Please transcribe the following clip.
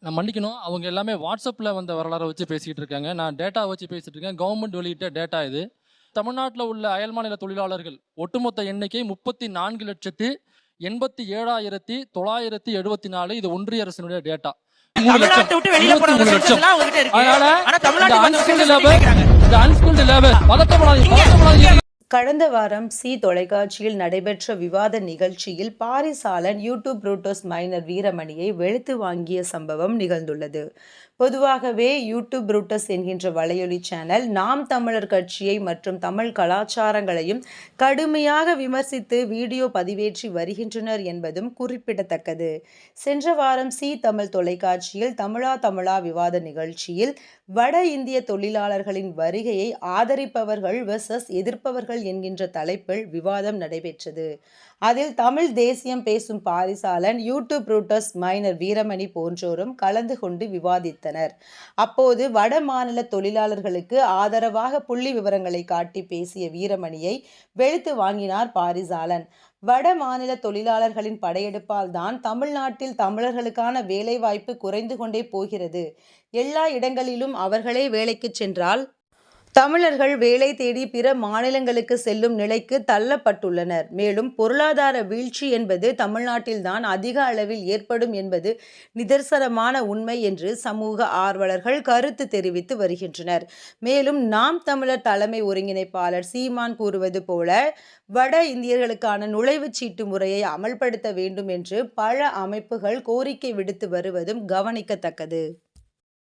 நான் மன்னிக்கணும். அவங்க எல்லாமே வாட்ஸ்அப்பில் வந்த வரலாறை வச்சு பேசிக்கிட்டு இருக்காங்க. நான் டேட்டா வச்சு பேசிட்டு இருக்கேன். கவர்மெண்ட் வெளியிட்ட டேட்டா இது. தமிழ்நாட்டில் உள்ள அயல் மாநில தொழிலாளர்கள் ஒட்டுமொத்த எண்ணிக்கை 34,87,974. இது ஒன்றிய அரசினுடைய டேட்டா. 3 லட்சம். அதனால இந்த அன்ஸ்கில்டு லேபர் பதட்டப்படாதீங்க. கடந்த வாரம் சி தொலைக்காட்சியில் நடைபெற்ற விவாத நிகழ்ச்சியில் பாரிசாலன் யூடியூப் புரூட்டஸ் மைனர் வீரமணியை வெளுத்து வாங்கிய சம்பவம் நிகழ்ந்துள்ளது. பொதுவாகவே யூடியூப் புரூட்டஸ் என்கின்ற வலையொலி சேனல் நாம் தமிழர் கட்சியை மற்றும் தமிழ் கலாச்சாரங்களையும் கடுமையாக விமர்சித்து வீடியோ பதிவேற்றி வருகின்றனர் என்பதும் குறிப்பிடத்தக்கது. சென்ற வாரம் சி தமிழ் தொலைக்காட்சியில் தமிழா விவாத நிகழ்ச்சியில் வட இந்திய தொழிலாளர்களின் வருகையை ஆதரிப்பவர்கள் வெர்சஸ் எதிர்ப்பவர்கள் என்கின்ற தலைப்பில் விவாதம் நடைபெற்றது. அதில் தமிழ் தேசியம் பேசும் Parisalan, YouTube Brutus Minor Veeramani போன்றோரும் கலந்து கொண்டு விவாதித்தனர். அப்போது வட மாநில தொழிலாளர்களுக்கு ஆதரவாக புள்ளி விவரங்களை காட்டி பேசிய வீரமணியை வெளுத்து வாங்கினார் பாரிசாலன். வட மாநில தொழிலாளர்களின் படையெடுப்பால் தான் தமிழ்நாட்டில் தமிழர்களுக்கான வேலைவாய்ப்பு குறைந்து கொண்டே போகிறது. எல்லா இடங்களிலும் அவர்களே வேலைக்கு சென்றால் தமிழர்கள் வேலை தேடி பிற மாநிலங்களுக்கு செல்லும் நிலைக்கு தள்ளப்பட்டுள்ளனர். மேலும் பொருளாதார வீழ்ச்சி என்பது தமிழ்நாட்டில்தான் அதிக அளவில் ஏற்படும் என்பது நிதர்சனமான உண்மை என்று சமூக ஆர்வலர்கள் கருத்து தெரிவித்து வருகின்றனர். மேலும் நாம் தமிழர் தலைமை ஒருங்கிணைப்பாளர் சீமான் கூறுவது போல வட இந்தியர்களுக்கான நுழைவுச் சீட்டு முறையை அமல்படுத்த வேண்டும் என்று பல அமைப்புகள் கோரிக்கை விடுத்து வருவதும் கவனிக்கத்தக்கது.